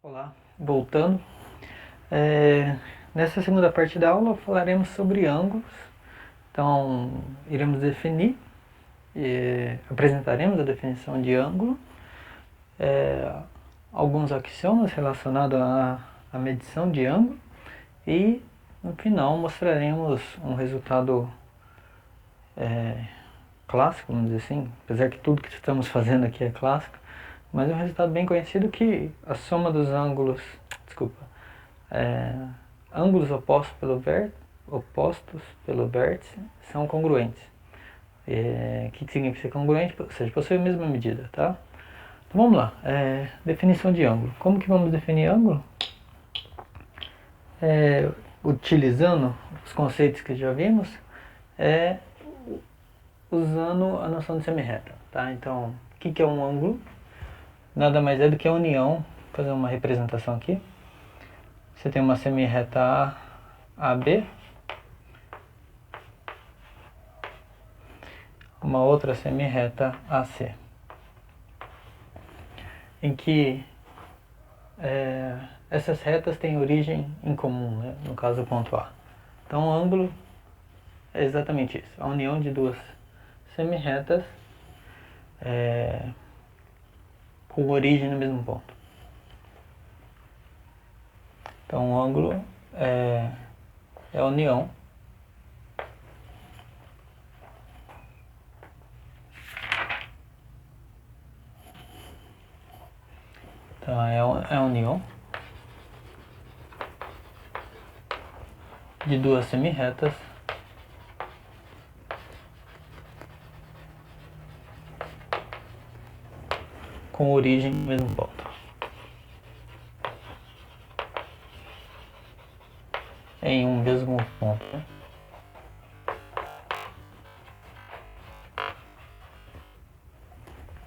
Olá, voltando. Nessa segunda parte da aula falaremos sobre ângulos. Então, iremos definir e apresentaremos a definição de ângulo, alguns axiomas relacionados à medição de ângulo e, no final, mostraremos um resultado clássico, vamos dizer assim, apesar que tudo que estamos fazendo aqui é clássico, mas é um resultado bem conhecido que a soma dos ângulos, ângulos opostos pelo vértice são congruentes. O que significa ser congruente? Ou seja, possuem a mesma medida, tá? Então vamos lá, definição de ângulo. Como que vamos definir ângulo? Utilizando os conceitos que já vimos, usando a noção de semirreta, tá? Então, o que é um ângulo? Nada mais é do que a união, vou fazer uma representação aqui. Você tem uma semirreta AB, uma outra semirreta AC, em que essas retas têm origem em comum, né? No caso o ponto A. Então o ângulo é exatamente isso, a união de duas semirretas com origem no mesmo ponto. Então o ângulo é a união a união de duas semirretas com origem no mesmo ponto. Em um mesmo ponto, né?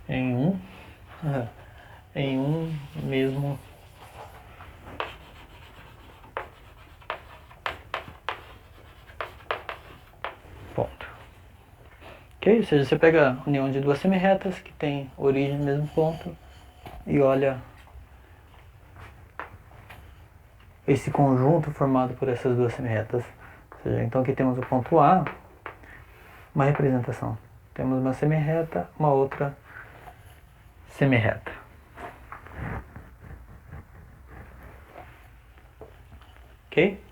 Em um mesmo ponto. Ok? Ou seja, você pega a união de duas semirretas que tem origem no mesmo ponto e olha esse conjunto formado por essas duas semirretas. Ou seja, então aqui temos o ponto A, uma representação. Temos uma semirreta, uma outra semirreta. Ok?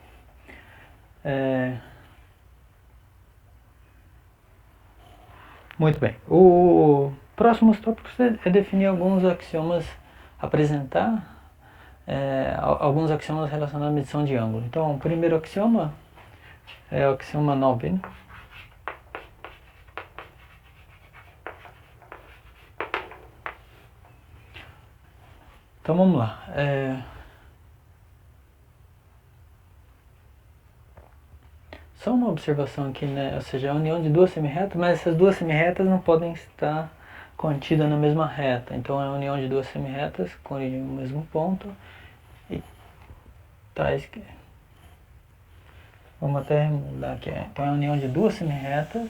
Muito bem. O próximo tópico é definir alguns axiomas, apresentar alguns axiomas relacionados à medição de ângulo. Então, o primeiro axioma é o axioma 9. Então vamos lá. Só uma observação aqui, né? Ou seja, a união de duas semirretas, mas essas duas semirretas não podem estar contidas na mesma reta. Então é a união de duas semirretas com origem no mesmo ponto e tais que... Vamos até mudar aqui. Então é a união de duas semirretas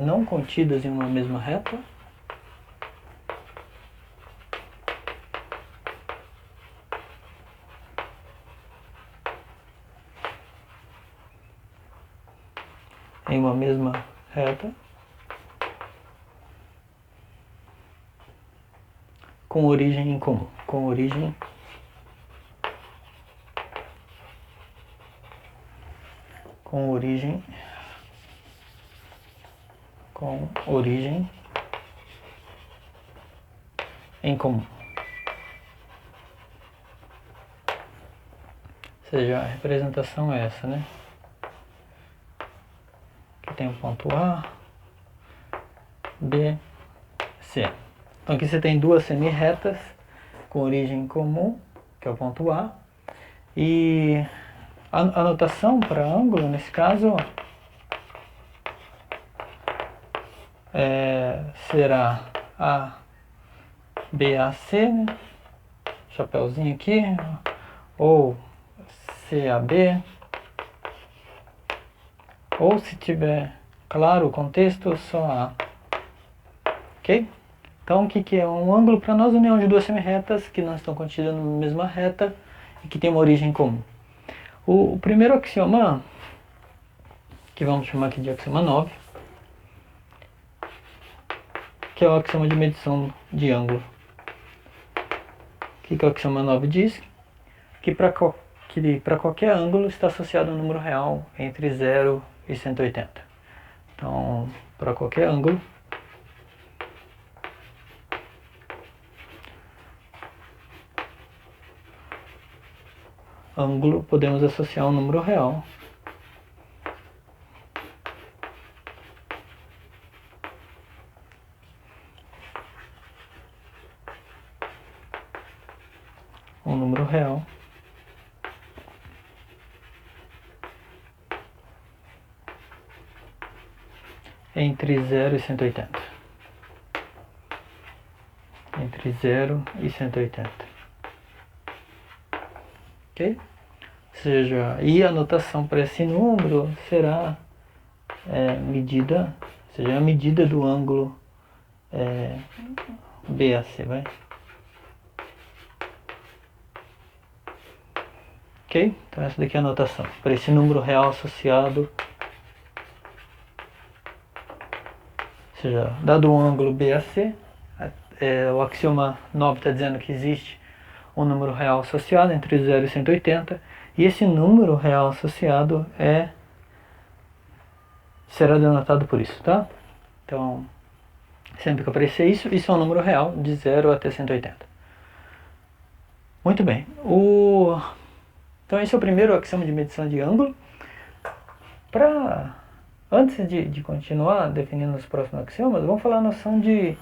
não contidas em uma mesma reta em uma mesma reta com origem em comum, com origem em comum. Ou seja, a representação é essa, né? Aqui tem o ponto A, B, C. Então aqui você tem duas semirretas com origem comum, que é o ponto A, e a notação para ângulo, nesse caso, será ABAC, né? Chapeuzinho aqui, ou CAB, ou se tiver claro o contexto, só A. Ok? Então, o que, que é um ângulo? Para nós, a união de duas semirretas que não estão contidas na mesma reta e que tem uma origem comum. O primeiro axioma, que vamos chamar aqui de axioma 9, que é o axioma de medição de ângulo. O que, que o axioma 9 diz? Que para qualquer ângulo está associado um número real entre 0 e 180. Então, para qualquer ângulo, podemos associar um número real entre 0 e 180. Entre 0 e 180. Ok? Ou seja, e a notação para esse número será medida, ou seja, a medida do ângulo BAC, vai? Ok? Então essa daqui é a notação para esse número real associado. Ou seja, dado um ângulo BAC, o axioma 9 está dizendo que existe um número real associado entre 0 e 180, e esse número real associado será denotado por isso, tá? Então, sempre que aparecer isso é um número real de 0 até 180. Muito bem. Então esse é o primeiro axioma de medição de ângulo. Antes de continuar definindo os próximos axiomas, vamos falar a noção de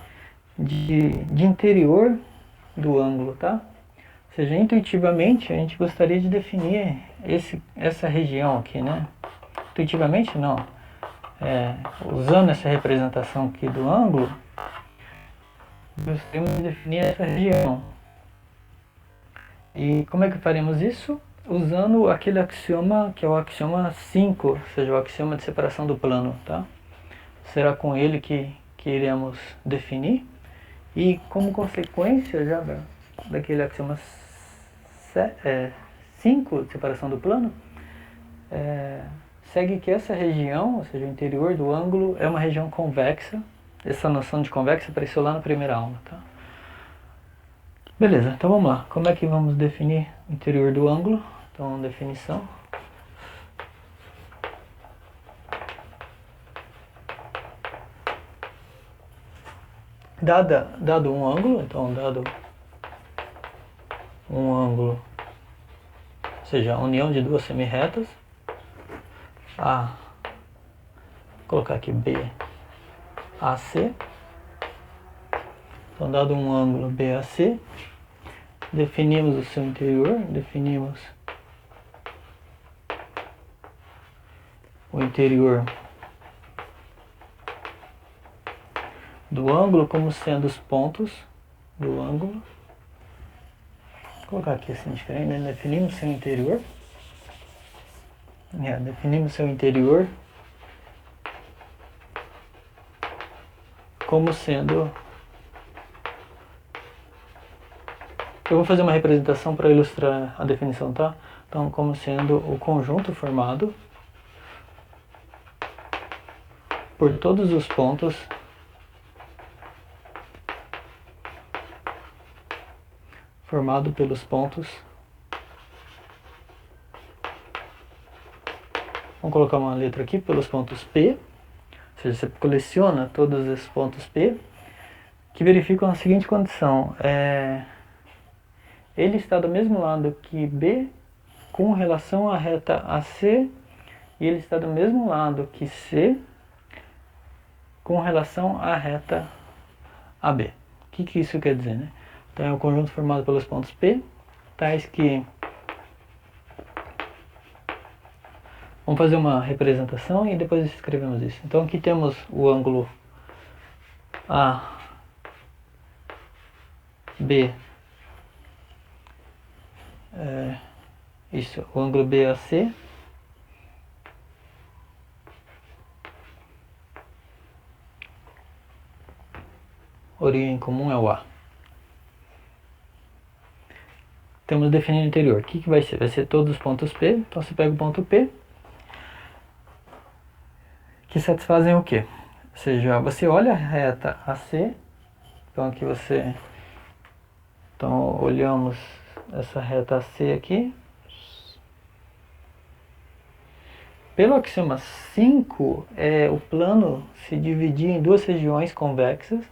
interior do ângulo, tá? Ou seja, intuitivamente a gente gostaria de definir essa região aqui, né? Intuitivamente não. Usando essa representação aqui do ângulo, gostaríamos de definir essa região. E como é que faremos isso? Usando aquele axioma que é o axioma 5, ou seja, o axioma de separação do plano, tá? Será com ele que iremos definir. E como consequência já daquele axioma 5 de separação do plano, segue que essa região, ou seja, o interior do ângulo, é uma região convexa. Essa noção de convexa apareceu lá na primeira aula, tá? Beleza, então vamos lá. Como é que vamos definir o interior do ângulo? Então, definição. Dado um ângulo, então dado um ângulo, ou seja, a união de duas semirretas, vou colocar aqui BAC. Então, dado um ângulo BAC, definimos o seu interior, definimos o interior do ângulo como sendo os pontos do ângulo. Vou colocar aqui assim diferente, né? Definimos seu interior. Definimos seu interior como sendo... Eu vou fazer uma representação para ilustrar a definição, tá? Então, como sendo o conjunto formado por todos os pontos formado pelos pontos. Vamos colocar uma letra aqui, pelos pontos P. Ou seja, você coleciona todos esses pontos P, que verificam a seguinte condição. Ele está do mesmo lado que B com relação à reta AC, e ele está do mesmo lado que C com relação à reta AB. O que isso quer dizer, né? Então é o conjunto formado pelos pontos P, tais que... Vamos fazer uma representação e depois escrevemos isso. Então aqui temos o ângulo AB, o ângulo BAC, origem comum é o A. Temos definido o interior. O que vai ser? Vai ser todos os pontos P. Então você pega o ponto P, que satisfazem o quê? Ou seja, você olha a reta AC. Então aqui você... Então olhamos essa reta AC aqui. Pelo axioma 5, o plano se dividir em duas regiões convexas.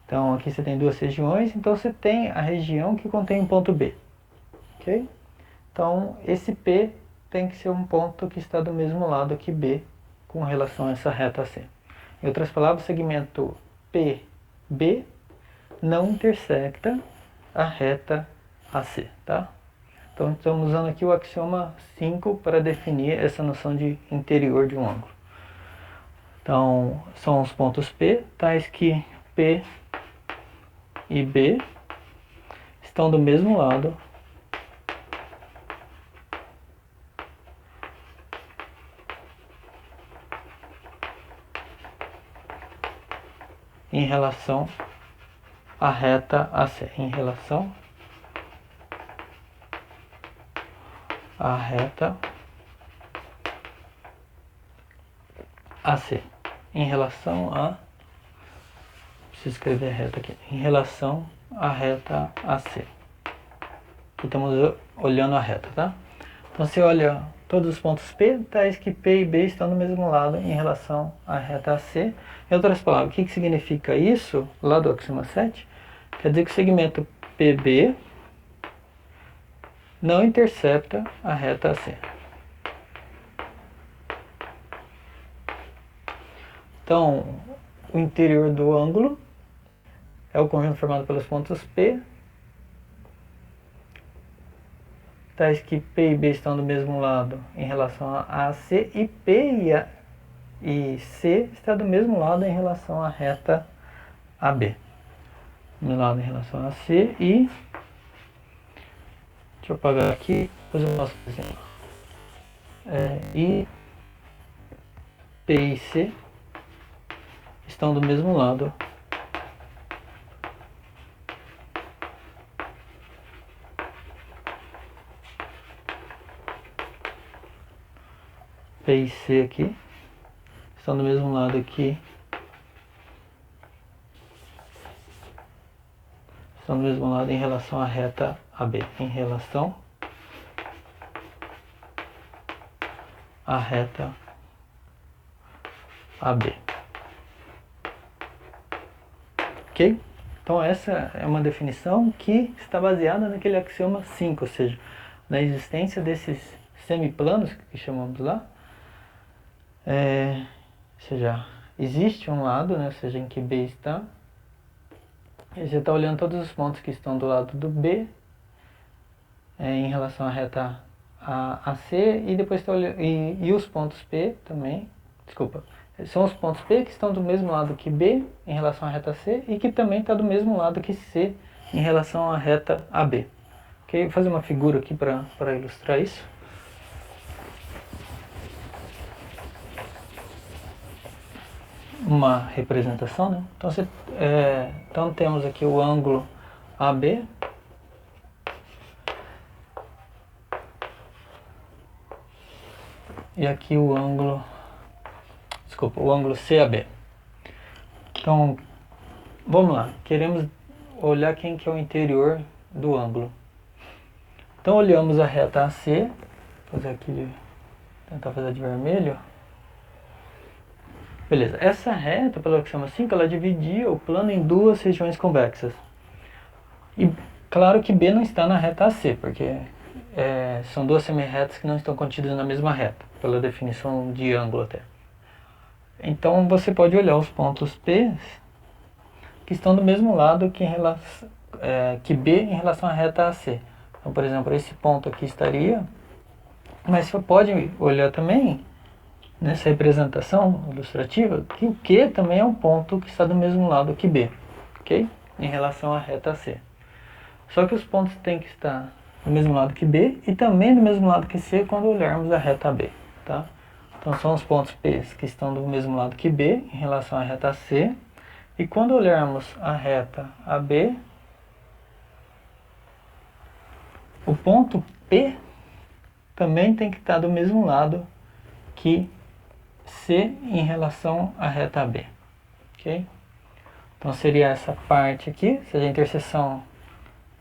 Então aqui você tem duas regiões, então você tem a região que contém um ponto B. Ok? Então esse P tem que ser um ponto que está do mesmo lado que B com relação a essa reta AC. Em outras palavras, o segmento PB não intersecta a reta AC, tá? Então estamos usando aqui o axioma 5 para definir essa noção de interior de um ângulo. Então são os pontos P, tais que P e B estão do mesmo lado em relação à reta AC, em relação à reta AC, em relação a... Preciso escrever reta aqui. Em relação à reta AC. Aqui estamos olhando a reta, tá? Então você olha todos os pontos P, tais que P e B estão do mesmo lado em relação à reta AC. Em outras palavras, o que significa isso, lá do axioma 7? Quer dizer que o segmento PB não intercepta a reta AC. Então, o interior do ângulo é o conjunto formado pelos pontos P, tais que P e B estão do mesmo lado em relação a AC, e P e C está do mesmo lado em relação à reta AB. Do mesmo lado em relação a C e... Deixa eu apagar aqui, depois eu mostro assim. E P e C estão do mesmo lado P e C aqui estão do mesmo lado aqui, estão do mesmo lado em relação à reta AB, em relação à reta AB. Ok? Então essa é uma definição que está baseada naquele axioma 5, ou seja, na existência desses semiplanos que chamamos lá. Ou seja, existe um lado, né, ou seja, em que B está, e você está olhando todos os pontos que estão do lado do B em relação à reta AC, e depois está olhando, e os pontos P também, desculpa, são os pontos P que estão do mesmo lado que B em relação à reta C e que também está do mesmo lado que C em relação à reta AB. Ok? Vou fazer uma figura aqui para ilustrar isso. Uma representação, né? Então, então temos aqui o ângulo AB, e aqui o ângulo, desculpa, o ângulo CAB. Então, vamos lá, queremos olhar quem que é o interior do ângulo. Então olhamos a reta AC, vou fazer aqui, tentar fazer de vermelho. Beleza, essa reta, pelo axioma 5, ela dividia o plano em duas regiões convexas. E claro que B não está na reta AC, porque são duas semirretas que não estão contidas na mesma reta, pela definição de ângulo até. Então você pode olhar os pontos P que estão do mesmo lado que B em relação à reta AC. Então, por exemplo, esse ponto aqui estaria, mas você pode olhar também nessa representação ilustrativa que o Q também é um ponto que está do mesmo lado que B, ok? Em relação à reta C. Só que os pontos têm que estar do mesmo lado que B e também do mesmo lado que C quando olharmos a reta B, tá? Então são os pontos P que estão do mesmo lado que B em relação à reta C, E quando olharmos a reta AB, o ponto P também tem que estar do mesmo lado que C em relação à reta AB. Ok? Então seria essa parte aqui, seja a interseção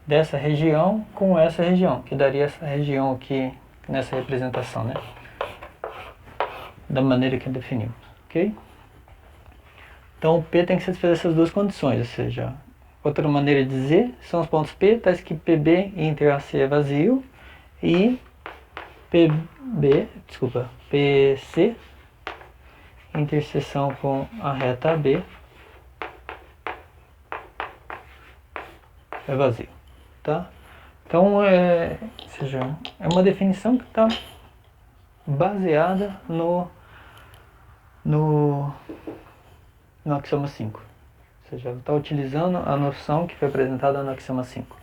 dessa região com essa região, que daria essa região aqui nessa representação, né? Da maneira que definimos, ok? Então o P tem que satisfazer essas duas condições, ou seja, outra maneira de dizer são os pontos P, tais que PB inter AC é vazio e PC interseção com a reta AB é vazio, tá? Então ou seja, é uma definição que está baseada no axioma 5. Ou seja, ela está utilizando a noção que foi apresentada no axioma 5.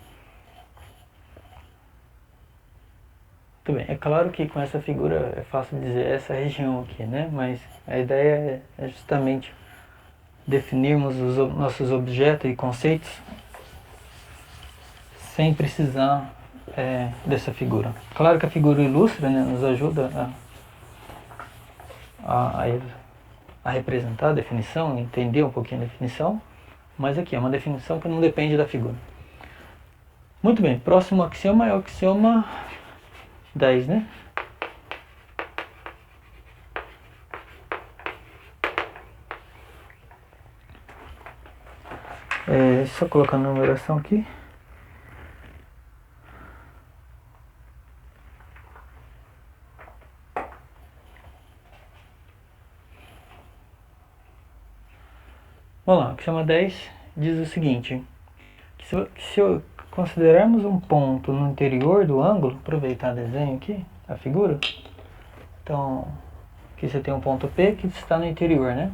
Muito bem, é claro que com essa figura é fácil dizer essa região aqui, né? Mas a ideia é justamente definirmos os nossos objetos e conceitos sem precisar dessa figura. Claro que a figura ilustra, né, nos ajuda a representar a definição, entender um pouquinho a definição, mas aqui é uma definição que não depende da figura. Muito bem, próximo axioma é o axioma 10, né? Só colocar a numeração aqui. Vamos lá, o axioma 10 diz o seguinte, que se considerarmos um ponto no interior do ângulo, aproveitar o desenho aqui, a figura, então aqui você tem um ponto P que está no interior, né?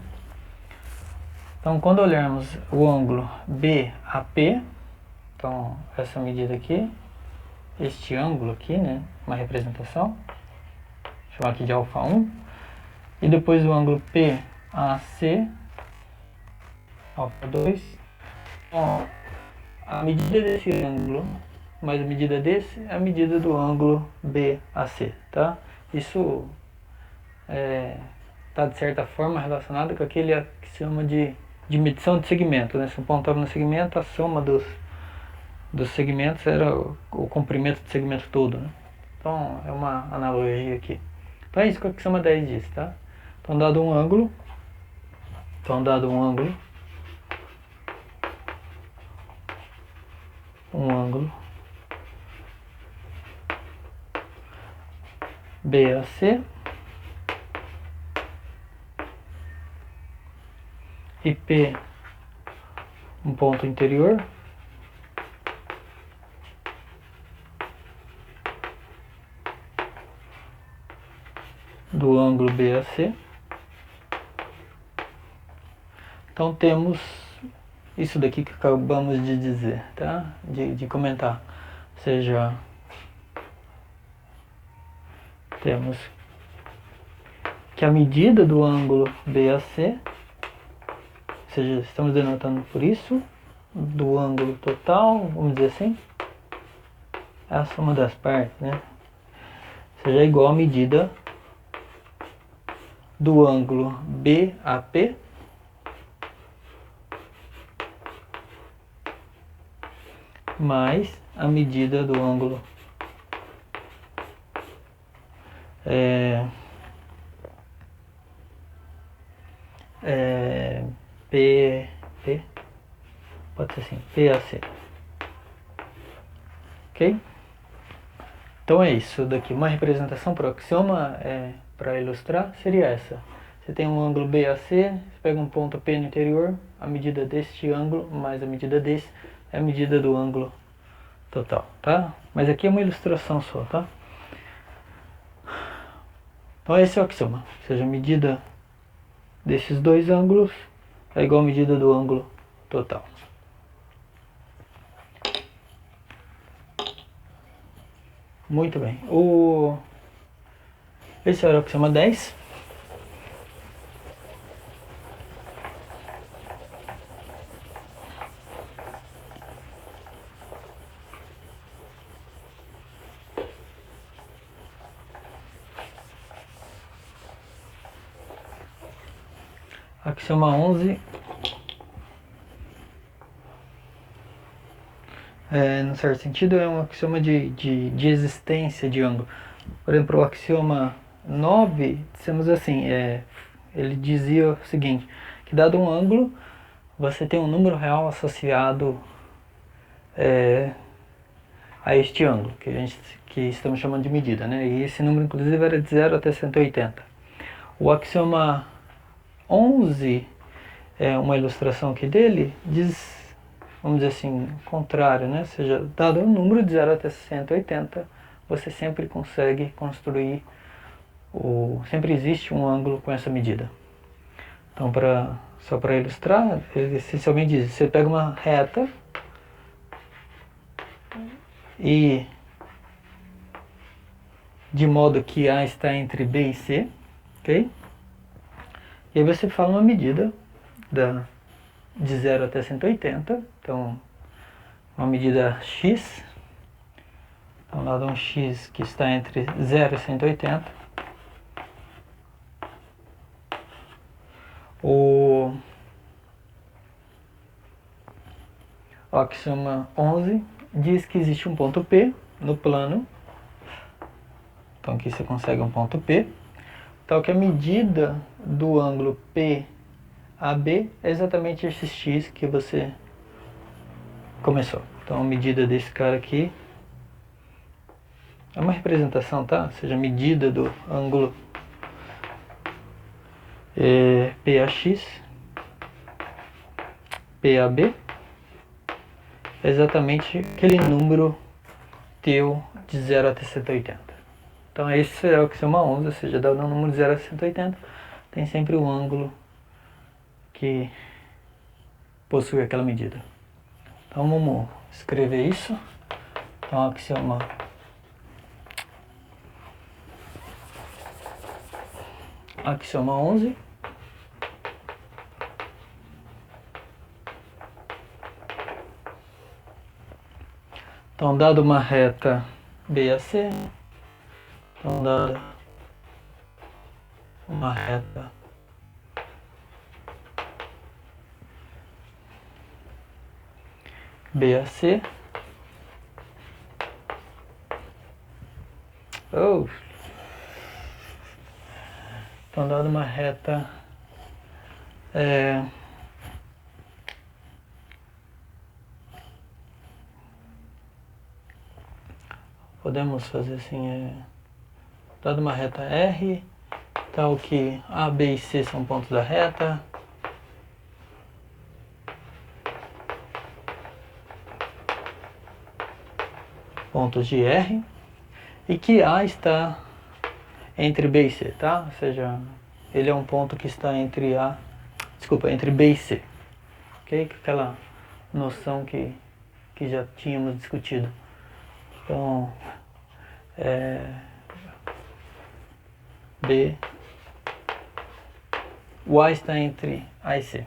Então quando olharmos o ângulo BAP, então essa medida aqui, este ângulo aqui, né, uma representação, vou chamar aqui de alfa 1, e depois o ângulo PAC, alfa 2, então, a medida desse ângulo mais a medida desse é a medida do ângulo BAC, tá? Isso está de certa forma relacionado com aquele que se chama de medição de segmento, né? Se um ponto estava no segmento, a soma dos segmentos era o comprimento do segmento todo, né? Então é uma analogia aqui. Então é isso que a axioma 10 diz, tá? Então dado um ângulo BAC e P um ponto interior, do ângulo BAC. Então temos isso daqui que acabamos de dizer, tá? De comentar. Ou seja, temos que a medida do ângulo BAC, ou seja, estamos denotando por isso, do ângulo total, vamos dizer assim, é a soma das partes, né? Ou seja, é igual a medida do ângulo BAP mais a medida do ângulo pode ser assim, PAC. Ok? Então é isso daqui. Uma representação para o axioma, para ilustrar, seria essa. Você tem um ângulo BAC, você pega um ponto P no interior, a medida deste ângulo mais a medida desse é a medida do ângulo total, tá? Mas aqui é uma ilustração só, tá? Então esse é o axioma, ou seja, a medida desses dois ângulos é igual a medida do ângulo total. Muito bem. Esse era o axioma 10. Axioma 11, no certo sentido, é um axioma de existência de ângulo. Por exemplo, o axioma 9, dissemos assim, ele dizia o seguinte, que dado um ângulo, você tem um número real associado a este ângulo, que estamos chamando de medida, né? E esse número, inclusive, era de 0 até 180. O axioma 11, uma ilustração aqui dele, diz, vamos dizer assim, o contrário, né? Ou seja, dado um número de 0 até 180, você sempre consegue construir, sempre existe um ângulo com essa medida. Então, só para ilustrar, essencialmente diz, você pega uma reta e de modo que A está entre B e C, ok? E aí você fala uma medida de 0 até 180, então uma medida x, então dado um x que está entre 0 e 180, o axioma 11 diz que existe um ponto P no plano, então aqui você consegue um ponto P, tal que a medida do ângulo PAB é exatamente esse x que você começou. Então a medida desse cara aqui é uma representação, tá? Ou seja, a medida do ângulo PAX, PAB, é exatamente aquele número teu de 0 até 180. Então esse é o axioma 11, ou seja, dado um número de 0 a 180, tem sempre um ângulo que possui aquela medida. Então vamos escrever isso. Então axioma 11. Então, dado uma reta BAC, então dada uma reta BAC, então dado uma reta podemos fazer assim, dado uma reta R, tal que A, B e C são pontos da reta, pontos de R, e que A está entre B e C, tá? Ou seja, ele é um ponto que está entre entre B e C, ok? Aquela noção que já tínhamos discutido. Então, o A está entre A e C.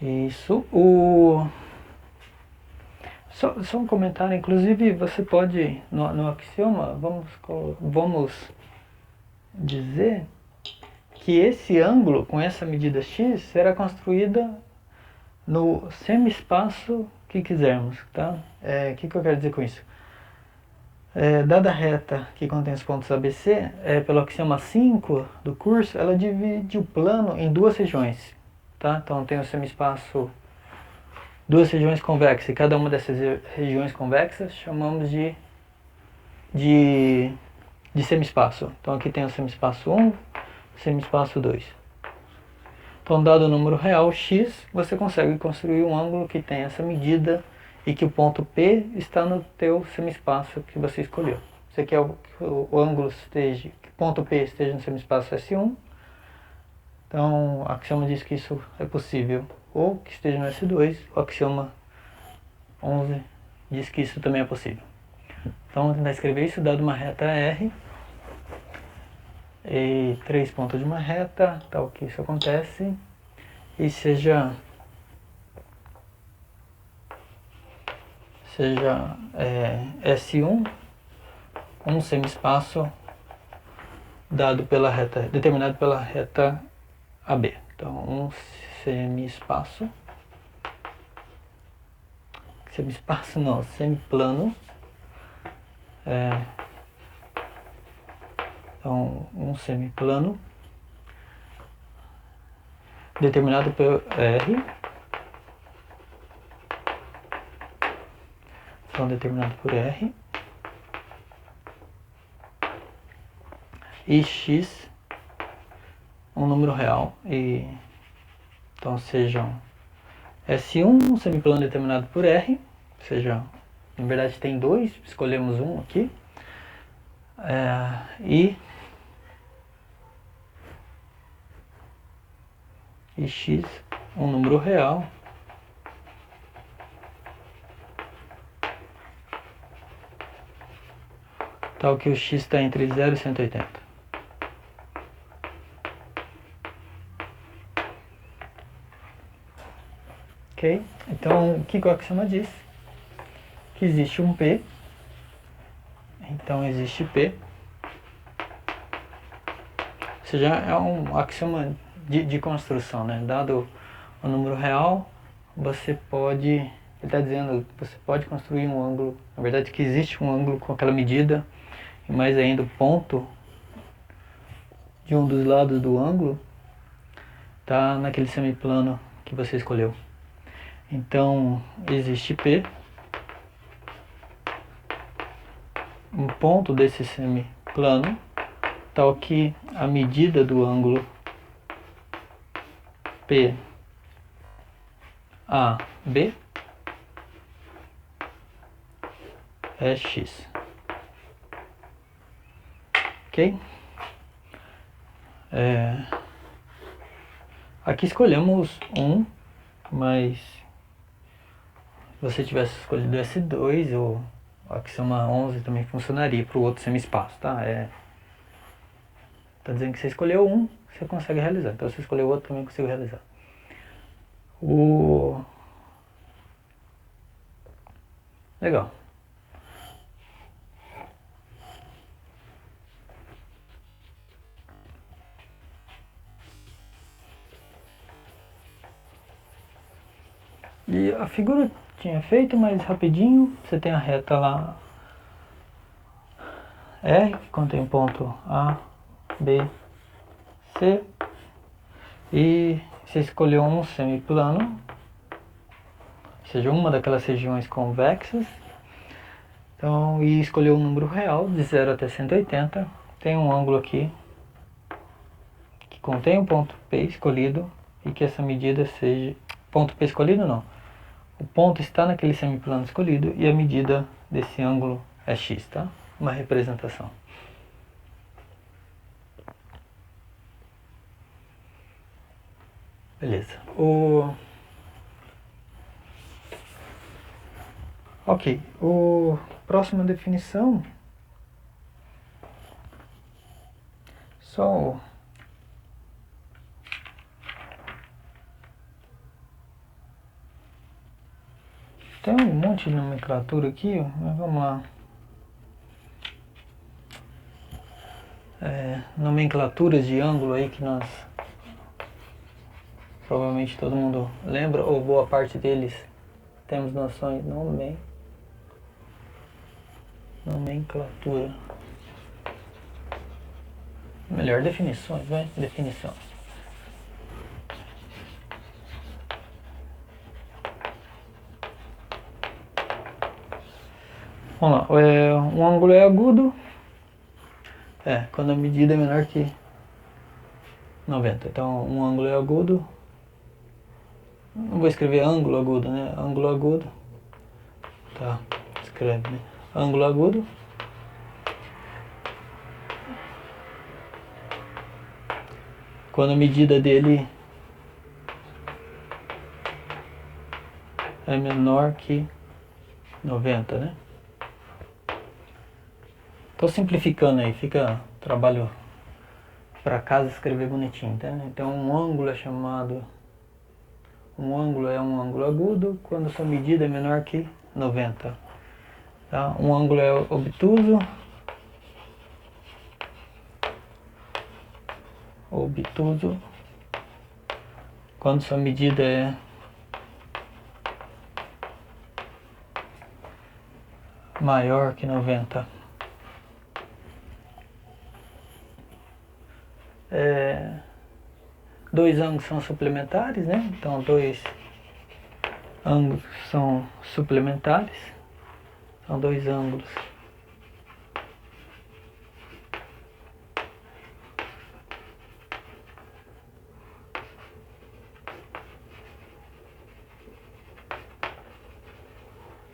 Isso. Só um comentário, inclusive você pode, no axioma, vamos dizer que esse ângulo com essa medida x será construída no semi-espaço que quisermos, tá? Que eu quero dizer com isso? Dada a reta que contém os pontos ABC, pelo axioma 5 do curso, ela divide o plano em duas regiões, tá? Então tem o semi-espaço, duas regiões convexas, e cada uma dessas regiões convexas chamamos de semi-espaço. Então aqui tem o semi-espaço 1, semi-espaço 2. Então, dado o número real x, você consegue construir um ângulo que tem essa medida e que o ponto P está no teu semi-espaço que você escolheu. Você quer que o ângulo esteja, que o ponto P esteja no semi-espaço S1, então o axioma diz que isso é possível, ou que esteja no S2, o axioma 11 diz que isso também é possível. Então vamos tentar escrever isso, dado uma reta R, e 3 pontos de uma reta, tal que isso acontece, e seja S1, um semi-espaço determinado pela reta AB. Então, um semiespaço não, semiplano. Então, um semiplano determinado por R. Então, determinado por R. E X, um número real. Então, sejam S1, um semiplano determinado por R. Ou seja, na verdade tem dois, escolhemos um aqui. E X, um número real. Tal que o X está entre 0 e 180. Ok? Então, o que o axioma diz? Que existe um P. Então, existe P. Ou seja, é um axioma de construção, né? Dado o número real, você pode... Ele está dizendo que você pode construir um ângulo. Na verdade, que existe um ângulo com aquela medida. E mais ainda, o ponto de um dos lados do ângulo está naquele semiplano que você escolheu. Então, existe P, um ponto desse semiplano, tal que a medida do ângulo PAB é X. Ok? Aqui escolhemos um, mas se você tivesse escolhido S2 ou o axioma 11 também funcionaria para o outro semi-espaço, tá? Tá dizendo que você escolheu um, você consegue realizar. Então se você escolheu outro, também consigo realizar. Legal. E a figura tinha feito, mas rapidinho. Você tem a reta lá R, que contém ponto A, B, C. E você escolheu um semiplano, ou seja, uma daquelas regiões convexas. Então, e escolheu um número real de 0 até 180. Tem um ângulo aqui que contém o ponto P escolhido e que essa medida seja... Ponto P escolhido não. O ponto está naquele semiplano escolhido e a medida desse ângulo é X, tá? Uma representação. Beleza. Ok. Próxima definição. Tem um monte de nomenclatura aqui, mas vamos lá. Nomenclaturas de ângulo aí que nós... Provavelmente todo mundo lembra, ou boa parte deles temos noções. Nomenclatura. Melhor, definições, vai? Definição. Vamos lá, um ângulo é agudo quando a medida é menor que 90. Então, um ângulo é agudo. Não vou escrever ângulo agudo, né? Ângulo agudo. Tá, escreve, né? Ângulo agudo. Quando a medida dele é menor que 90, né? Tô simplificando aí, fica trabalho para casa escrever bonitinho, tá? Então um ângulo é chamado... Um ângulo é um ângulo agudo quando sua medida é menor que 90. Tá? Um ângulo é obtuso obtuso quando sua medida é maior que 90. Dois ângulos são suplementares, né? Então, dois ângulos são suplementares. São dois ângulos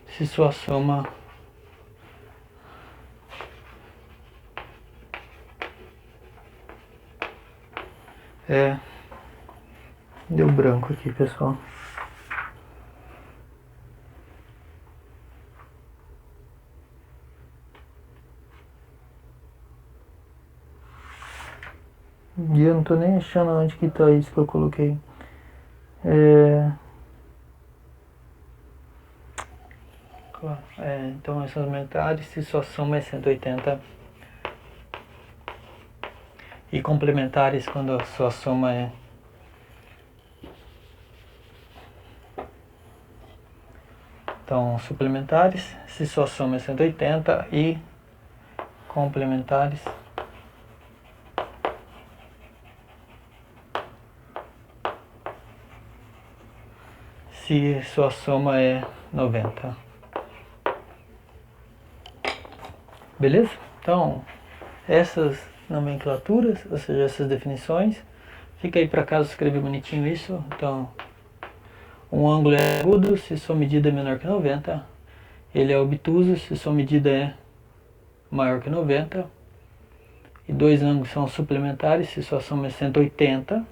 se sua soma deu branco aqui, pessoal. E eu não tô nem achando onde que tá isso que eu coloquei. Então esses aumentares se sua soma é 180 e complementares quando a sua soma é então suplementares se sua soma é 180 e complementares se sua soma é 90. Beleza? Então, essas nomenclaturas, ou seja, essas definições, fica aí para caso escrever bonitinho isso. Então, um ângulo é agudo se sua medida é menor que 90. Ele é obtuso se sua medida é maior que 90. E dois ângulos são suplementares se sua soma é 180.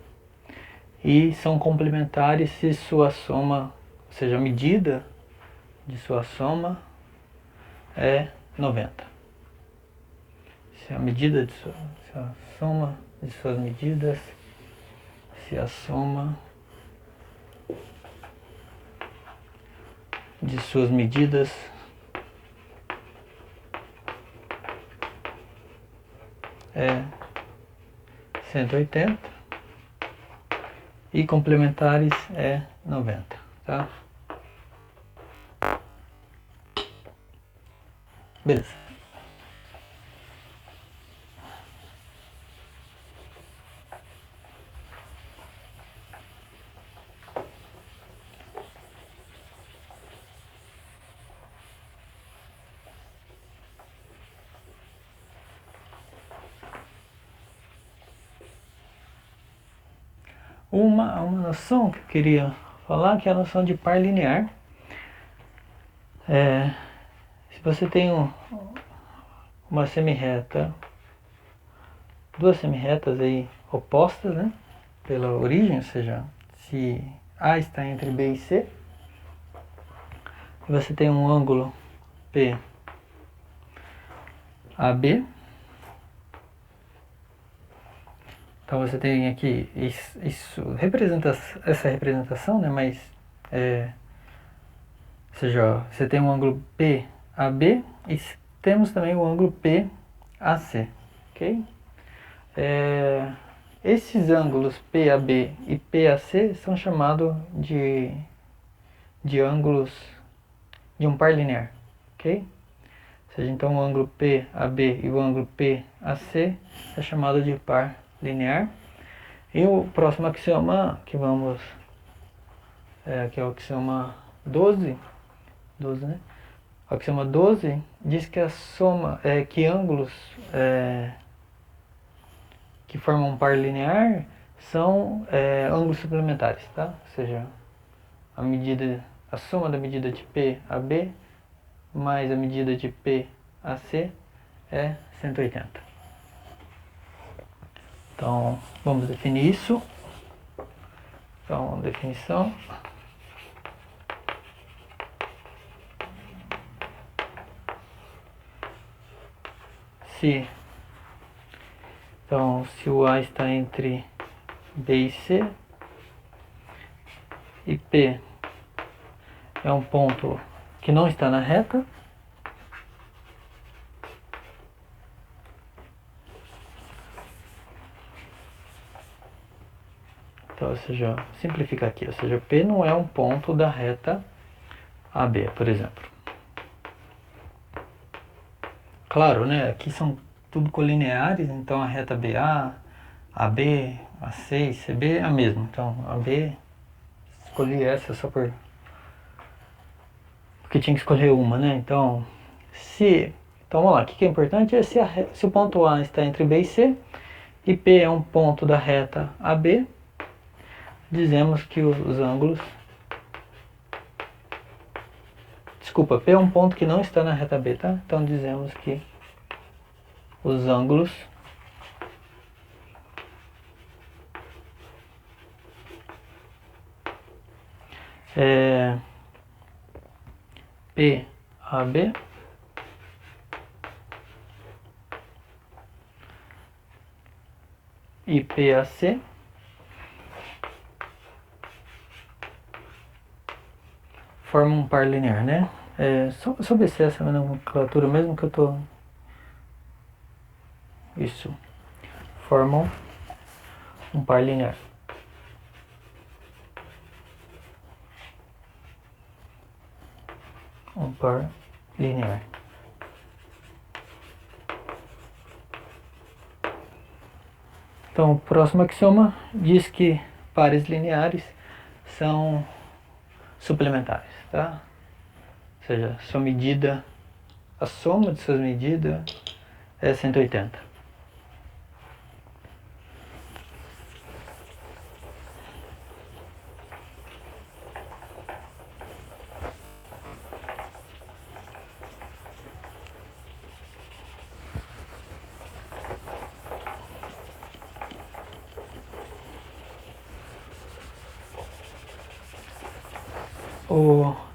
E são complementares se sua soma, ou seja, a medida de sua soma é 90. Se a medida de se a soma de suas medidas, se a soma de suas medidas é 180 e complementares é 90, tá? Beleza. Uma noção que eu queria falar, que é a noção de par linear. Se você tem uma semirreta, duas semirretas aí opostas, né, pela origem, ou seja, se A está entre B e C, e você tem um ângulo PAB, então você tem aqui essa representação, né, mas ou seja, você tem um ângulo PAB e temos também o ângulo PAC, ok? Esses ângulos PAB e PAC são chamados de ângulos de um par linear, ok? Ou seja, então o ângulo PAB e o ângulo PAC é chamado de par linear. E o próximo axioma que vamos, que é o axioma 12, né? O axioma 12 diz que a soma, que ângulos que formam um par linear são ângulos suplementares, tá? Ou seja, a soma da medida de PAB mais a medida de PAC é 180. Então, vamos definir isso. Então, definição. Então, se o A está entre B e C, e P é um ponto que não está na reta, Então, ou seja, simplificar aqui, ou seja, P não é um ponto da reta AB, por exemplo. Claro, né? Aqui são tudo colineares, então a reta BA, AB, AC e CB é a mesma. Então, AB, escolhi essa só porque tinha que escolher uma, né? Então, então vamos lá, o que é importante é se o ponto A está entre B e C, e P é um ponto da reta AB, dizemos que os ângulos... Desculpa, P é um ponto que não está na reta B, tá? Então dizemos que os ângulos PAB e PAC formam um par linear, né? Só obter essa nomenclatura mesmo que eu tô... Isso. Formam um par linear. Um par linear. Então, o próximo axioma diz que pares lineares são suplementares, tá? Ou seja, sua medida, a soma de suas medidas é 180.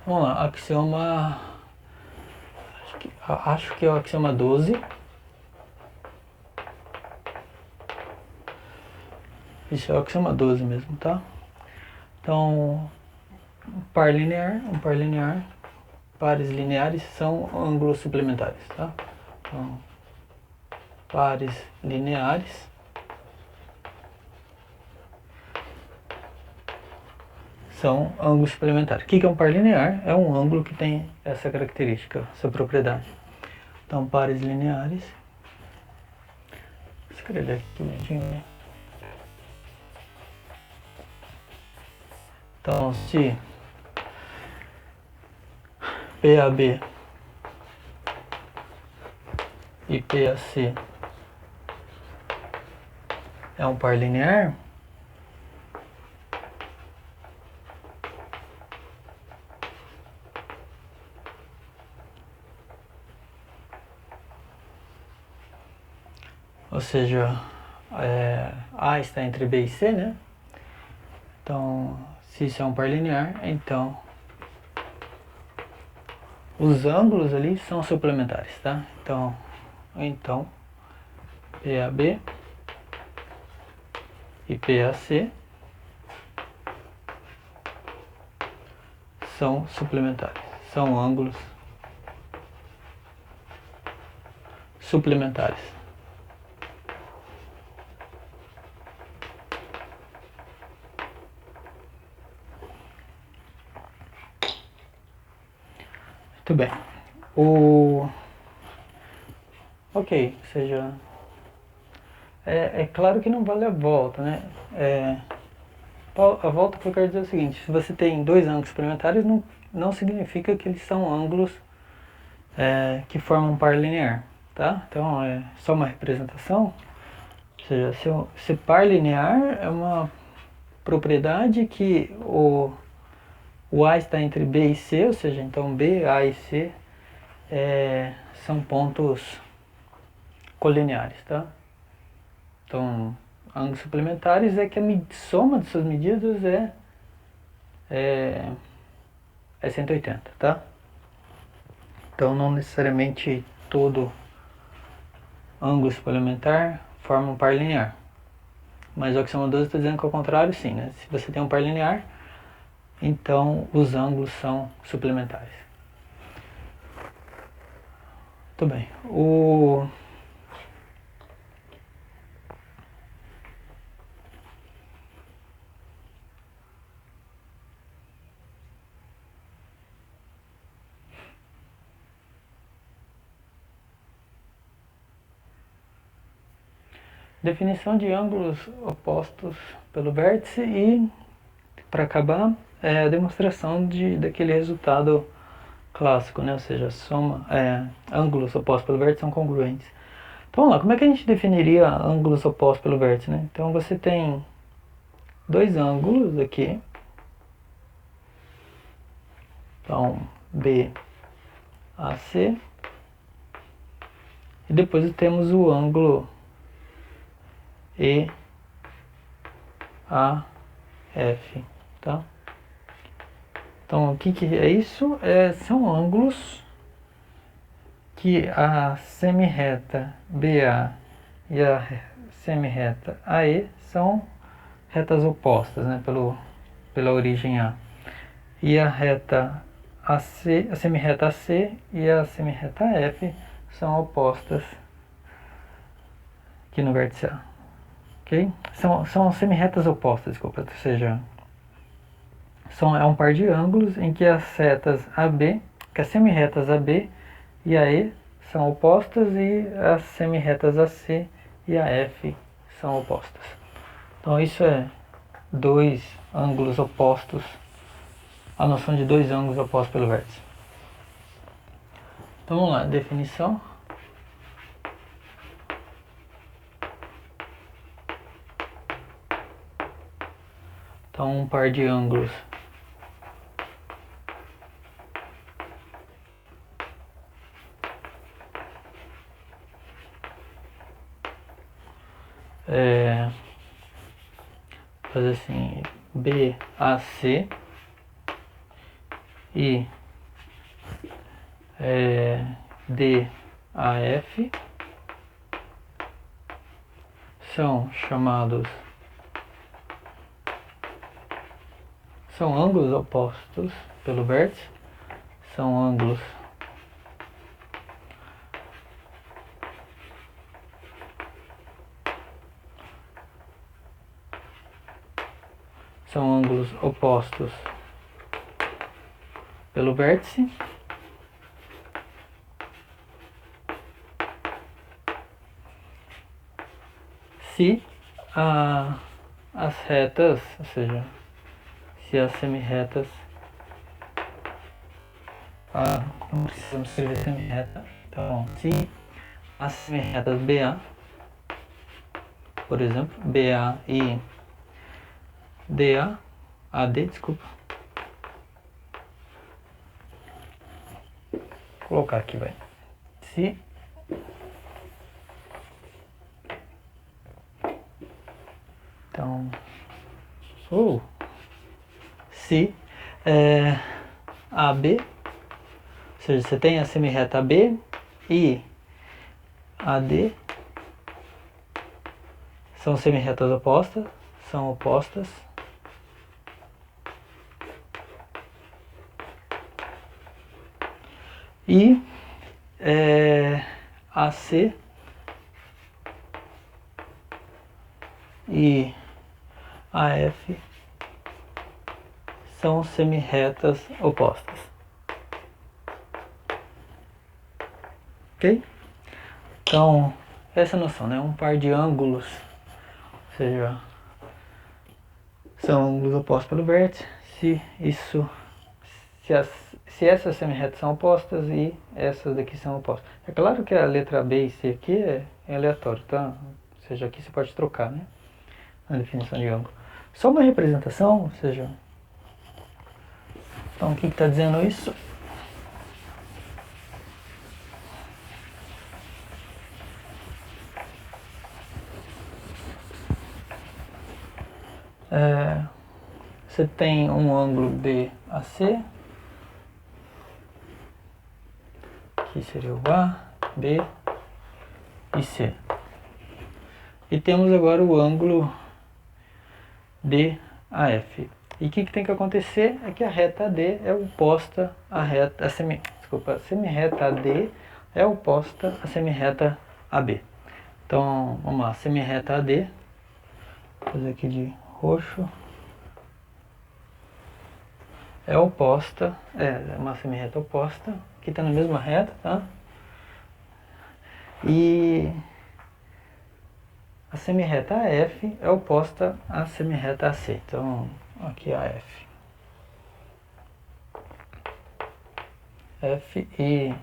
Vamos lá, axioma... Acho que é o axioma 12. Isso é o axioma 12 mesmo, tá? Então, um par linear, pares lineares são ângulos suplementares, tá? Então, pares lineares são ângulos suplementares. O que é um par linear? É um ângulo que tem essa característica, essa propriedade. Então, pares lineares... Vou escrever aqui bonitinho, né? Então, se PAB e PAC é um par linear, ou seja, A está entre B e C, né? Então, se isso é um par linear, então os ângulos ali são suplementares, tá? Então PAB e PAC são suplementares, são ângulos suplementares. Muito bem. Ok, ou seja, é claro que não vale a volta, né? A volta que eu quero dizer é o seguinte: se você tem dois ângulos suplementares, não significa que eles são ângulos que formam um par linear, tá? Então é só uma representação. Ou seja, se par linear é uma propriedade que o A está entre B e C, ou seja, então B, A e C são pontos colineares, tá? Então, ângulos suplementares é que a soma de suas medidas é 180, tá? Então, não necessariamente todo ângulo suplementar forma um par linear. Mas o axioma 12 está dizendo que ao contrário, sim, né? Se você tem um par linear, então os ângulos são suplementares. Muito bem. definição de ângulos opostos pelo vértice e, para acabar, a demonstração daquele resultado clássico, né? Ou seja, ângulos opostos pelo vértice são congruentes. Então vamos lá, como é que a gente definiria ângulos opostos pelo vértice, né? Então você tem dois ângulos aqui. Então, BAC. E depois temos o ângulo EAF, tá? Então, o que é isso? São ângulos que a semirreta BA e a semirreta AE são retas opostas, né, pela origem A. E a reta AC, a semirreta AC e a semirreta F são opostas aqui no vértice A. Ok? São semirretas opostas, desculpa, ou seja, é um par de ângulos em que as setas AB, que as semirretas AB e AE são opostas e as semirretas AC e AF são opostas. Então isso é dois ângulos opostos, a noção de dois ângulos opostos pelo vértice. Então vamos lá, definição. Então um par de ângulos fazer assim, BAC e DAF são ângulos opostos pelo vértice, são ângulos opostos pelo vértice se as retas, ou seja, se as semirretas, não precisamos escrever semirreta, então se as semirretas BA, por exemplo, BA e AD, desculpa, vou colocar aqui, vai, se então se AB, ou seja, você tem a semirreta AB e AD são semirretas opostas, e AC e AF são semirretas opostas. Ok? Então, essa noção, né? Um par de ângulos, ou seja, são ângulos opostos pelo vértice, se essas semirretas são opostas e essas daqui são opostas. É claro que a letra B e C aqui é aleatório, tá? Ou seja, aqui você pode trocar, né? Na definição de ângulo. Só uma representação, ou seja, então o que está dizendo isso? Você tem um ângulo BAC, aqui seria o A, B e C. E temos agora o ângulo DAF. E o que tem que acontecer é que a reta AD é oposta à reta, a semirreta AD é oposta à semirreta AB. Então, vamos lá, semirreta AD, vou fazer aqui de roxo, é oposta, é uma semirreta oposta, que está na mesma reta, tá? E A semirreta AF é oposta à semirreta AC. Então, aqui a F. F e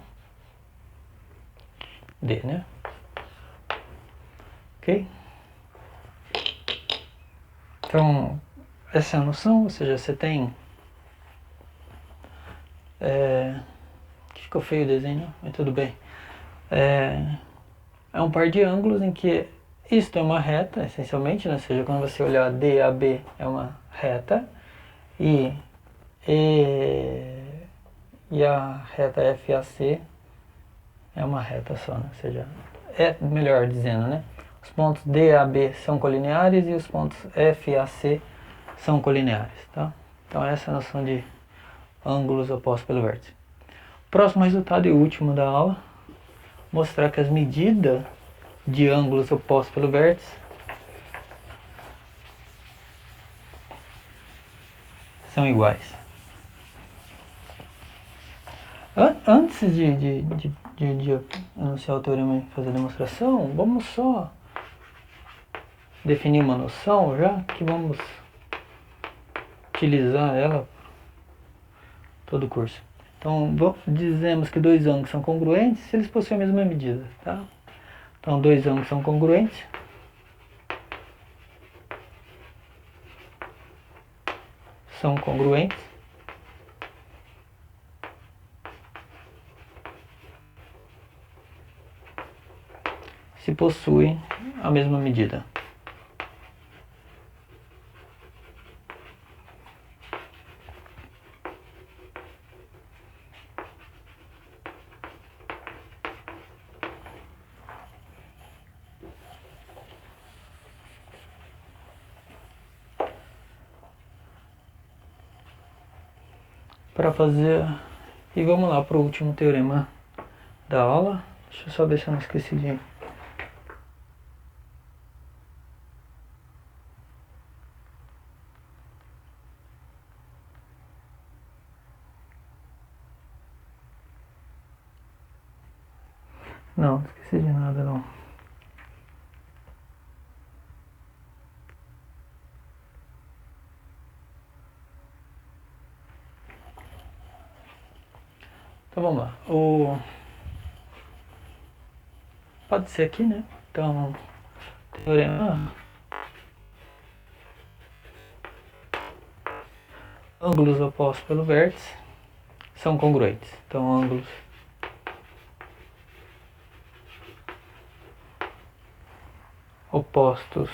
D, né? Ok? Então, essa é a noção, ou seja, você tem... ficou feio o desenho, mas tudo bem. É um par de ângulos em que isto é uma reta, essencialmente, né? Ou seja, quando você olhar DAB é uma reta e a reta FAC é uma reta só, né? Ou seja, é melhor dizendo, né? Os pontos DAB são colineares e os pontos FAC são colineares, tá? Então essa é a noção de ângulos opostos pelo vértice. Próximo resultado e último da aula, mostrar que as medidas de ângulos opostos pelo vértice são iguais. Antes de anunciar o teorema e fazer a demonstração, vamos só definir uma noção já que vamos utilizar ela todo o curso. Então, dizemos que dois ângulos são congruentes se eles possuem a mesma medida, tá? Então, dois ângulos são congruentes se possuem a mesma medida. Para fazer... E vamos lá para o último teorema da aula. Deixa eu só ver se eu não esqueci de... Não esqueci de nada não. Então vamos lá. Pode ser aqui, né? Então, teorema... Ângulos opostos pelo vértice são congruentes. Então, ângulos opostos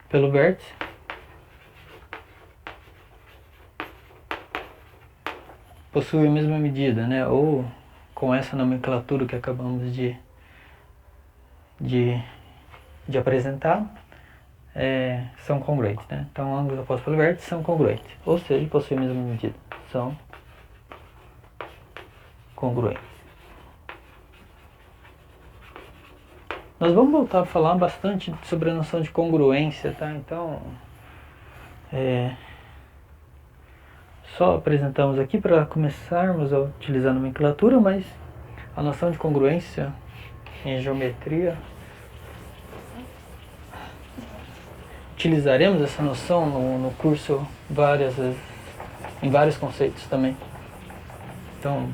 pelo vértice possuem a mesma medida, né? Ou com essa nomenclatura que acabamos de apresentar, são congruentes, né? Então, ângulos opostos pelo vértice são congruentes, ou seja, possuem a mesma medida, são congruentes. Nós vamos voltar a falar bastante sobre a noção de congruência, tá? Então, só apresentamos aqui para começarmos a utilizar a nomenclatura, mas a noção de congruência em geometria, utilizaremos essa noção no curso várias vezes, em vários conceitos também. Então,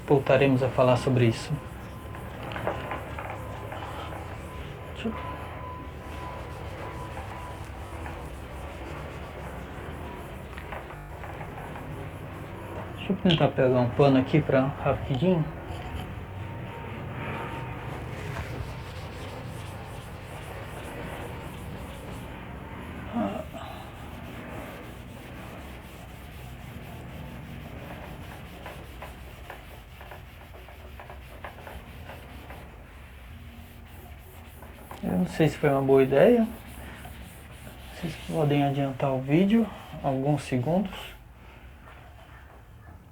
voltaremos a falar sobre isso. Deixa eu tentar pegar um pano aqui para rapidinho. Eu não sei se foi uma boa ideia. Vocês podem adiantar o vídeo alguns segundos.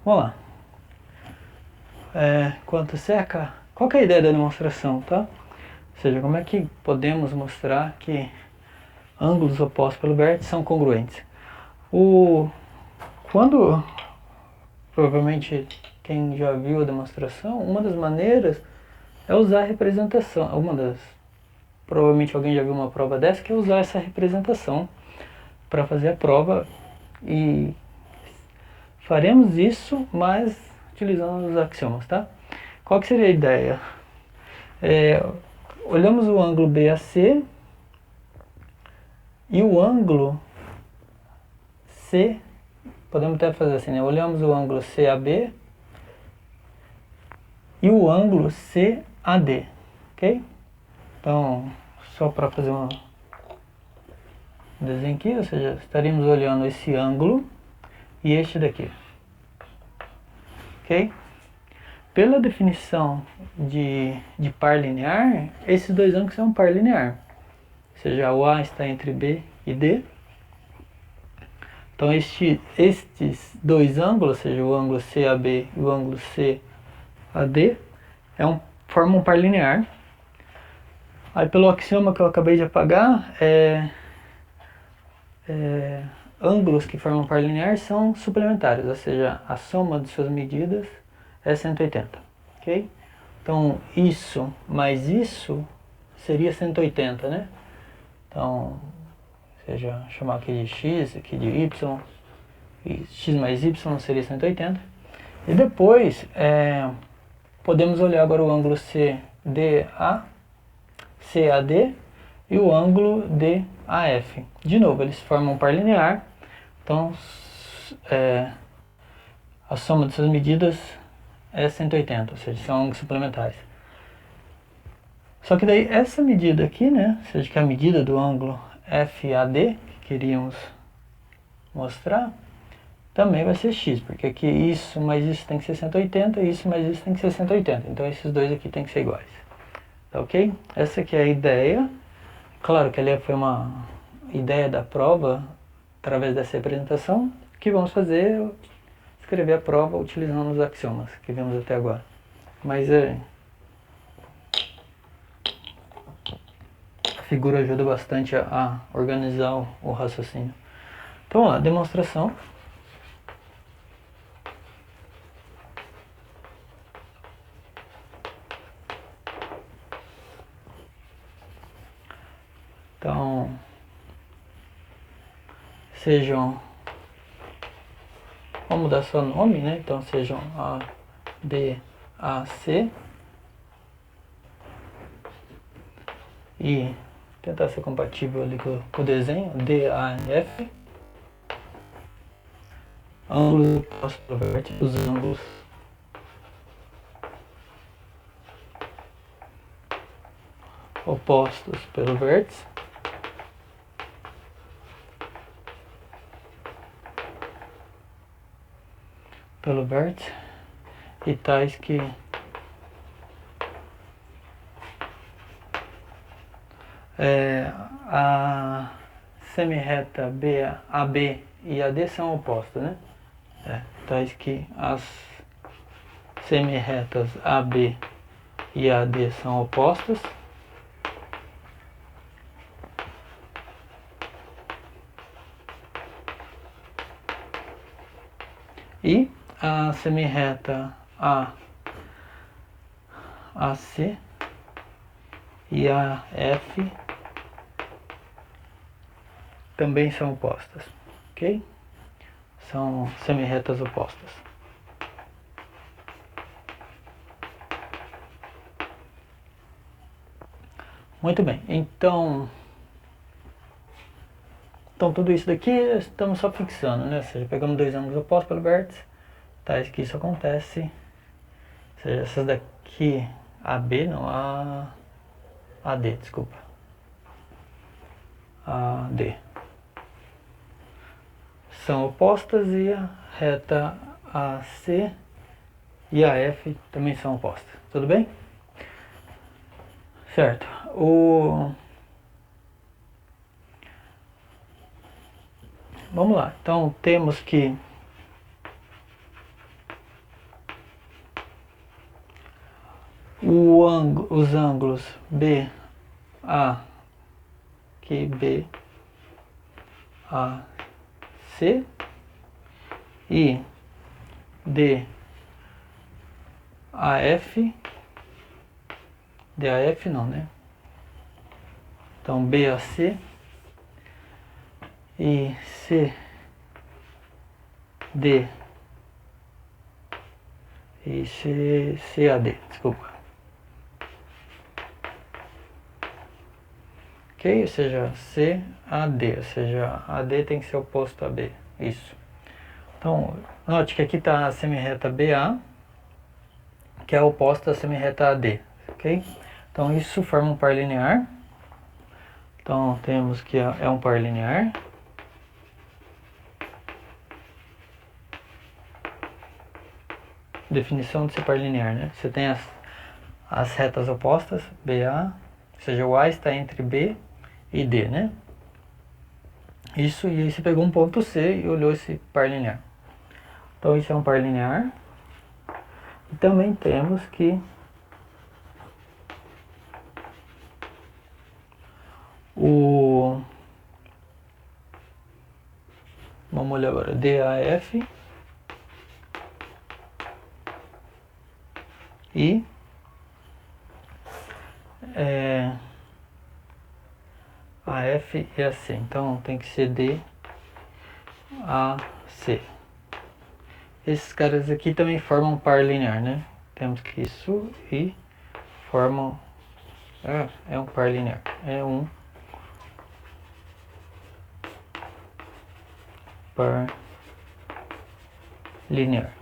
Vamos lá. Quanto seca, qual que é a ideia da demonstração, tá? Ou seja, como é que podemos mostrar que ângulos opostos pelo vértice são congruentes? Quando provavelmente quem já viu a demonstração, uma das maneiras é usar a representação. Provavelmente alguém já viu uma prova dessa, que é usar essa representação para fazer a prova, e faremos isso, mas utilizando os axiomas, tá? Qual que seria a ideia? Olhamos o ângulo BAC e o ângulo C, podemos até fazer assim, né? Olhamos o ângulo CAB e o ângulo CAD, ok? Então, só para fazer um desenho aqui, ou seja, estaríamos olhando esse ângulo e este daqui, ok? Pela definição de par linear, esses dois ângulos são um par linear, ou seja, o A está entre B e D. Então estes dois ângulos, ou seja, o ângulo CAB e o ângulo CAD, formam um par linear. Aí pelo axioma que eu acabei de apagar, ângulos que formam par linear são suplementares, ou seja, a soma de suas medidas é 180, ok? Então isso mais isso seria 180, né? Então, seja, chamar aqui de x, aqui de y, e x mais y seria 180. E depois, podemos olhar agora o ângulo CAD e o ângulo DAF. De novo, eles formam um par linear, então a soma de suas medidas é 180, ou seja, são ângulos suplementares. Só que daí essa medida aqui, né, ou seja, que é a medida do ângulo FAD, que queríamos mostrar, também vai ser x, porque aqui isso mais isso tem que ser 180, e isso mais isso tem que ser 180. Então esses dois aqui tem que ser iguais. Tá ok? Essa aqui é a ideia. Claro que ali foi uma ideia da prova, através dessa representação. O que vamos fazer é escrever a prova utilizando os axiomas que vimos até agora. Mas a figura ajuda bastante a organizar o raciocínio. Então vamos lá, demonstração. Então, vamos mudar só o nome, né? Então sejam A, B, A, C. E tentar ser compatível ali com o desenho, D, A e F. Ângulos opostos pelo vértice, os ângulos opostos pelo vértice. E tais que a semirreta AB e AD são opostas, né? Tais que as semirretas AB e AD são opostas. E a semirreta AC e AF também são opostas, ok? São semirretas opostas. Muito bem, então tudo isso daqui estamos só fixando, né? Ou seja, pegamos dois ângulos opostos pelo vértice, tais que isso acontece. Ou seja, essas daqui, AB não, AD, desculpa. AD. São opostas, e a reta AC e AF também são opostas. Tudo bem? Certo. Vamos lá. Então temos que os ângulos BA, que BAC e DAF AF, DAF não, né? Então BAC e CD e CAD, desculpa. Ok? Ou seja, CAD, ou seja, AD tem que ser oposto a B. Isso. Então, note que aqui está a semirreta BA, que é oposta à semirreta AD. Ok? Então isso forma um par linear. Então temos que é um par linear. Definição de ser par linear, né? Você tem as retas opostas, BA, ou seja, o A está entre B e D, né? Isso, e aí você pegou um ponto C e olhou esse par linear. Então isso é um par linear. E também temos que vamos olhar agora, DAF e AF e AC. Então tem que ser DAC. Esses caras aqui também formam um par linear, né? Temos que isso e formam... é um par linear. É um par linear.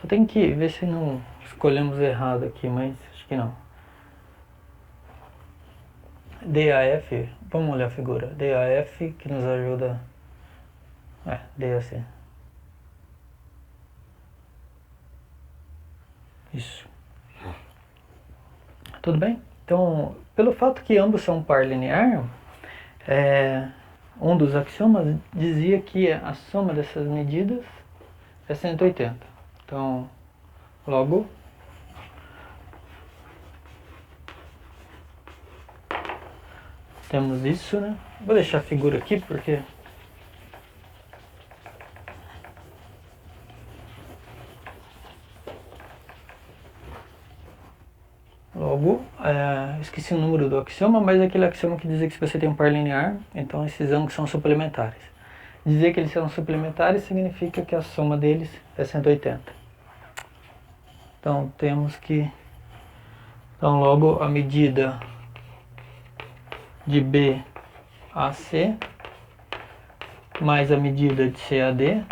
Só tem que ver se não escolhemos errado aqui, mas acho que não. DAF, vamos olhar a figura. DAF que nos ajuda... DAC. Isso. Tudo bem? Então, pelo fato que ambos são par linear, um dos axiomas dizia que a soma dessas medidas é 180. Então, logo, temos isso, né? Vou deixar a figura aqui porque... Logo, esqueci o número do axioma, mas é aquele axioma que dizia que se você tem um par linear, então esses ângulos são suplementares. Dizer que eles são suplementares significa que a soma deles é 180. Então temos que... Então logo a medida de BAC mais a medida de CAD,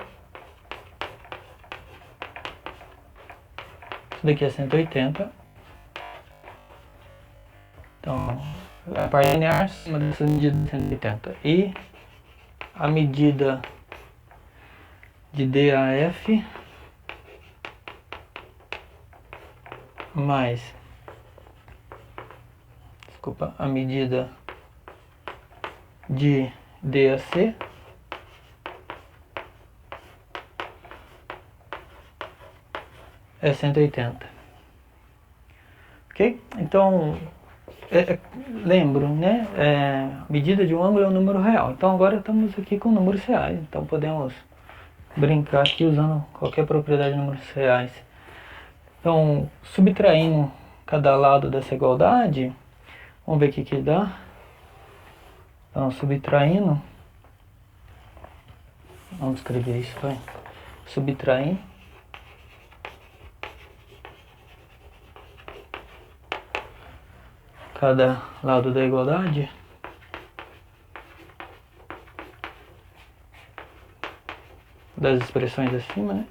isso daqui é 180. Então, a par linear acima dessa medida de 180. E a medida de DAF mais, a medida de DAC é 180. Ok? Então... lembro, né? Medida de um ângulo é um número real. Então agora estamos aqui com números reais. Então podemos brincar aqui usando qualquer propriedade de números reais. Então, subtraindo cada lado dessa igualdade, vamos ver o que dá. Então, subtraindo, vamos escrever isso, vai. Subtraindo cada lado da igualdade, das expressões acima, né?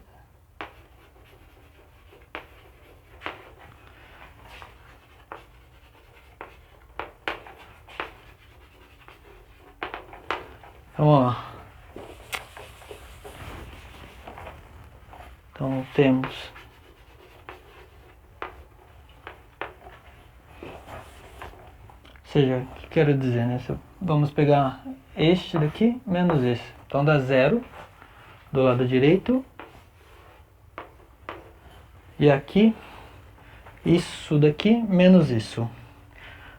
Vamos lá. Então temos seja, o que quero dizer, né? Vamos pegar este daqui menos esse. Então dá 0 do lado direito. E aqui, isso daqui menos isso.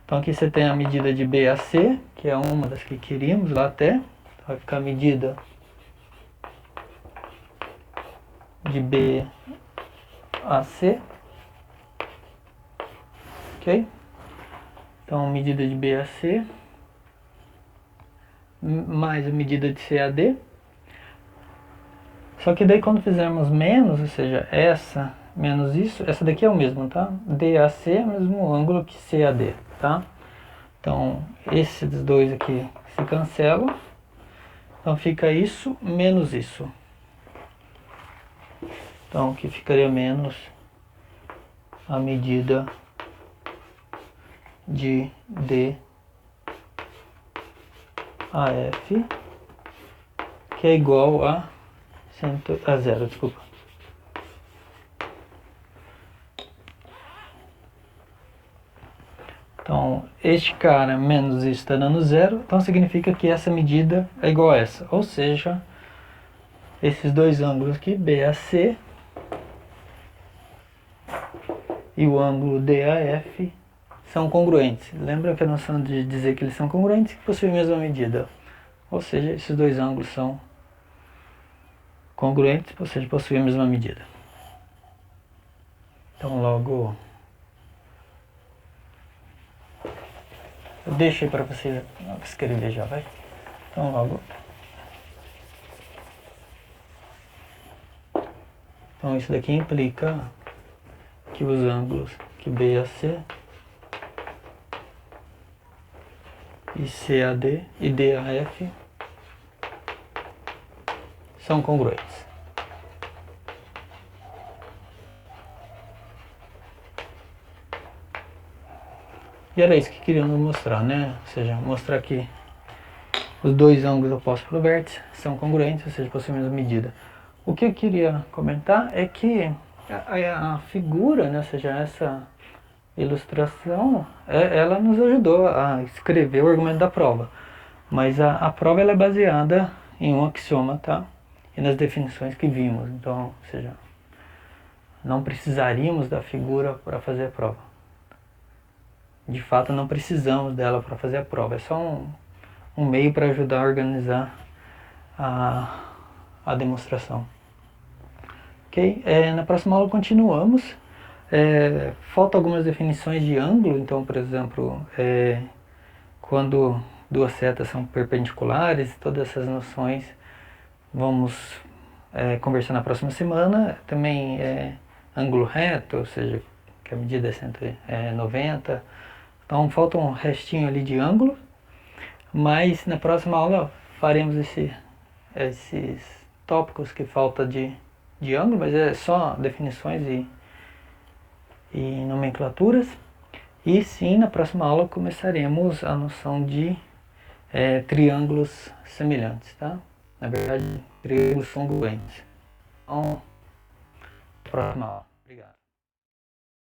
Então aqui você tem a medida de BAC, que é uma das que queríamos lá até. Então vai ficar a medida de BAC ok? Então, medida de BAC mais a medida de CAD. Só que daí quando fizermos menos, ou seja, essa menos isso, essa daqui é o mesmo, tá? DAC é o mesmo ângulo que CAD, tá? Então, esses dois aqui se cancelam. Então, fica isso menos isso. Então, aqui ficaria menos a medida de DAF, que é igual a zero, desculpa. Então, este cara menos isso está dando zero, então significa que essa medida é igual a essa. Ou seja, esses dois ângulos aqui, BAC e o ângulo DAF, são congruentes. Lembra que a noção de dizer que eles são congruentes que possuem a mesma medida. Ou seja, esses dois ângulos são congruentes, ou seja, possuem a mesma medida. Então, logo, eu deixei para você escrever já, vai? Então, logo. Então, isso daqui implica que os ângulos que BAC e CAD e DAF são congruentes. E era isso que queríamos mostrar, né? Ou seja, mostrar que os dois ângulos opostos para o vértice são congruentes, ou seja, possuem a mesma medida. O que eu queria comentar é que a figura, né, ou seja, essa ilustração, ela nos ajudou a escrever o argumento da prova. Mas a prova ela é baseada em um axioma, tá? E nas definições que vimos. Então, ou seja, não precisaríamos da figura para fazer a prova. De fato, não precisamos dela para fazer a prova. É só um meio para ajudar a organizar a demonstração. Ok? Na próxima aula continuamos. Faltam algumas definições de ângulo. Então, por exemplo, quando duas setas são perpendiculares, todas essas noções vamos conversar na próxima semana. Também ângulo reto, ou seja, que a medida é 190. Então falta um restinho ali de ângulo, mas na próxima aula faremos esses tópicos que falta de ângulo, mas é só definições e nomenclaturas. E sim, na próxima aula começaremos a noção de triângulos semelhantes, tá? Na verdade, triângulos congruentes. Então, próxima aula.